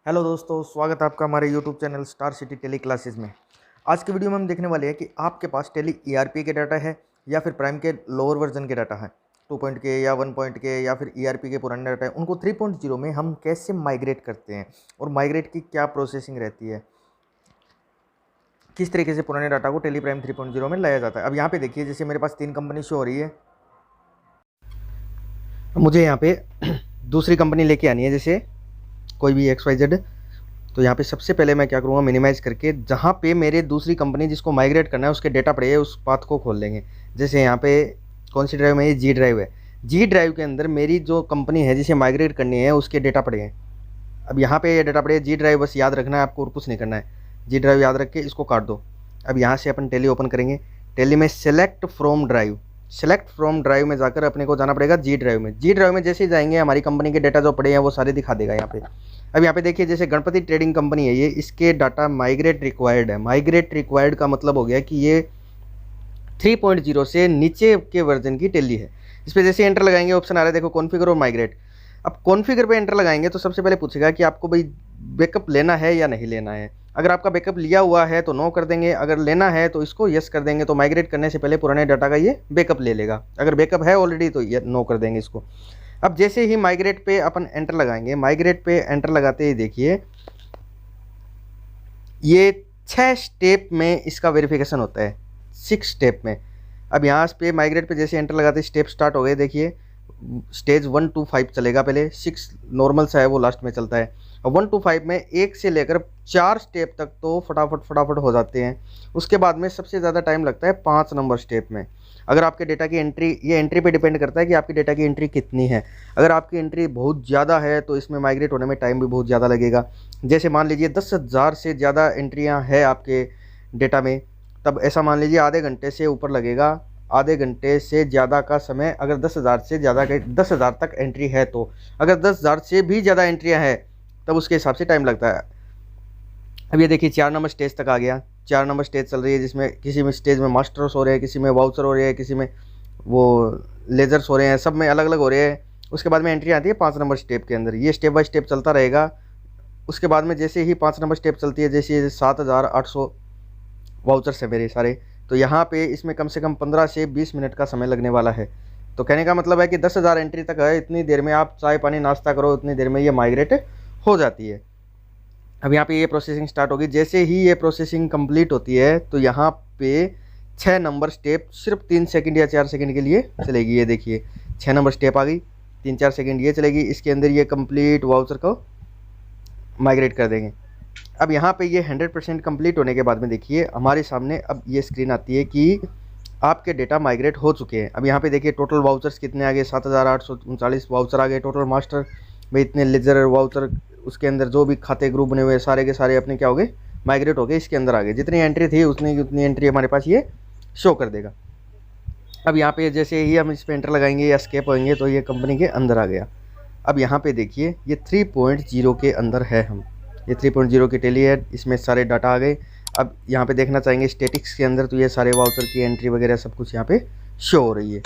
Hello दोस्तों, स्वागत है आपका हमारे YouTube channel star city tele classes में। आज की वीडियो में हम देखने वाले हैं कि आपके पास टेली ईआरपी के डाटा है या फिर प्राइम के लोअर वर्जन के डाटा है, 2 पॉइंट के या 1 पॉइंट के या फिर ईआरपी के पुराने डाटा है, उनको 3.0 में हम कैसे माइग्रेट करते हैं और माइग्रेट की क्या प्रोसेसिंग रहती है, किस तरीके से पुराने डाटा को टेली प्राइम 3.0 में लाया जाता है। अब यहाँ पे देखिए, जैसे मेरे पास 3 कंपनी शो हो रही है, मुझे यहाँ पे दूसरी कंपनी लेके आनी है, जैसे कोई भी XYZ। तो यहाँ पे सबसे पहले मैं क्या करूँगा, मिनिमाइज़ करके जहाँ पे मेरे दूसरी कंपनी जिसको माइग्रेट करना है उसके डेटा पड़े है उस पाथ को खोल लेंगे। जैसे यहाँ पे कौन सी ड्राइव में, ये जी ड्राइव है। जी ड्राइव के अंदर मेरी जो कंपनी है जिसे माइग्रेट करनी है उसके डेटा पड़े हैं। अब यहाँ पे ये डेटा पड़े हैं जी ड्राइव, बस याद रखना है आपको और कुछ नहीं करना है। जी ड्राइव याद रख के इसको काट दो। अब यहाँ से अपन टेली ओपन करेंगे। टेली में सेलेक्ट फ्रॉम ड्राइव में जाकर अपने को जाना पड़ेगा जी ड्राइव में। जी ड्राइव में जैसे ही जाएंगे हमारी कंपनी के डेटा जो पड़े हैं वो सारे दिखा देगा यहाँ पे। अब यहाँ पे देखिए, जैसे गणपति ट्रेडिंग कंपनी है ये, इसके डाटा माइग्रेट रिक्वायर्ड है। माइग्रेट रिक्वायर्ड का मतलब हो गया कि ये 3.0 से नीचे के वर्जन की टेली है। इस पर जैसे एंटर लगाएंगे ऑप्शन आ रहा है, देखो कॉन्फ़िगर और माइग्रेट। अब कॉन्फ़िगर पे एंटर लगाएंगे तो सबसे पहले पूछेगा कि आपको भाई बैकअप लेना है या नहीं लेना है। अगर आपका बैकअप लिया हुआ है तो नो कर देंगे, अगर लेना है तो इसको यस कर देंगे। तो माइग्रेट करने से पहले पुराने डाटा का ये बैकअप ले लेगा। अगर बैकअप है ऑलरेडी तो ये नो कर देंगे इसको। अब जैसे ही माइग्रेट पे अपन एंटर लगाएंगे, माइग्रेट पे एंटर लगाते ही देखिए ये 6 स्टेप में इसका वेरिफिकेशन होता है, 6 स्टेप में। अब यहाँ पे माइग्रेट पे जैसे एंटर लगाते स्टेप स्टार्ट हो गए। देखिए स्टेज 1 to 5 चलेगा, पहले 6 नॉर्मल सा है वो लास्ट में चलता है। और 1 to 5 में 1 से लेकर 4 स्टेप तक तो फटाफट हो जाते हैं। उसके बाद में सबसे ज़्यादा टाइम लगता है 5 नंबर स्टेप में। अगर आपके डेटा की एंट्री, ये एंट्री पे डिपेंड करता है कि आपकी डेटा की एंट्री कितनी है। अगर आपकी एंट्री बहुत ज़्यादा है तो इसमें माइग्रेट होने में टाइम भी बहुत ज़्यादा लगेगा। जैसे मान लीजिए 10,000 से ज़्यादा एंट्रियाँ हैं आपके डेटा में, तब ऐसा मान लीजिए आधे घंटे से ऊपर लगेगा। आधे घंटे से ज़्यादा का समय, अगर 10,000 से ज़्यादा के 10,000 तक एंट्री है तो। अगर 10,000 से भी ज़्यादा एंट्रियाँ हैं तब उसके हिसाब से टाइम लगता है। अब ये देखिए 4 नंबर स्टेज तक आ गया। 4 नंबर स्टेज चल रही है, जिसमें किसी में स्टेज में मास्टर्स हो रहे हैं, किसी में वाउचर हो रहे हैं, किसी में वो लेजर्स हो रहे हैं, सब में अलग अलग हो रहे हैं। उसके बाद में एंट्री आती है 5 नंबर स्टेप के अंदर। ये स्टेप बाय स्टेप चलता रहेगा। उसके बाद में जैसे ही 5 नंबर स्टेप चलती है, जैसे 7,800 वाउचर्स है मेरे सारे, तो यहाँ पे इसमें कम से कम 15 से 20 मिनट का समय लगने वाला है। तो कहने का मतलब है कि 10,000 एंट्री तक है, इतनी देर में आप चाय पानी नाश्ता करो, उतनी देर में ये माइग्रेट हो जाती है। अब यहाँ पे ये प्रोसेसिंग स्टार्ट होगी। जैसे ही ये प्रोसेसिंग कंप्लीट होती है तो यहाँ पे 6 नंबर स्टेप सिर्फ 3 सेकंड या 4 सेकंड के लिए चलेगी। ये देखिए 6 नंबर स्टेप आ गई, 3-4 सेकंड ये चलेगी। इसके अंदर ये कंप्लीट वाउचर को माइग्रेट कर देंगे। अब यहाँ पे ये 100% कंप्लीट होने के बाद में देखिए हमारे सामने अब ये स्क्रीन आती है कि आपके डेटा माइग्रेट हो चुके हैं। अब यहाँ पे देखिए टोटल वाउचर्स कितने आ गए, 7,839 वाउचर आ गए। टोटल मास्टर में इतने लेजर वाउचर, उसके अंदर जो भी खाते ग्रुप बने हुए सारे के सारे अपने क्या हो गए, माइग्रेट हो गए, इसके अंदर आ गए। जितनी एंट्री थी उतनी एंट्री हमारे पास ये शो कर देगा। अब यहाँ पे जैसे ही हम इस पर एंटर लगाएंगे या स्केप होएंगे तो ये कंपनी के अंदर आ गया। अब यहाँ पे देखिए ये 3.0 के अंदर है हम, ये 3.0 की टेली है, इसमें सारे डाटा आ गए। अब यहाँ पे देखना चाहेंगे स्टेटिक्स के अंदर, तो ये सारे वाउचर की एंट्री वगैरह सब कुछ यहाँ पे शो हो रही है।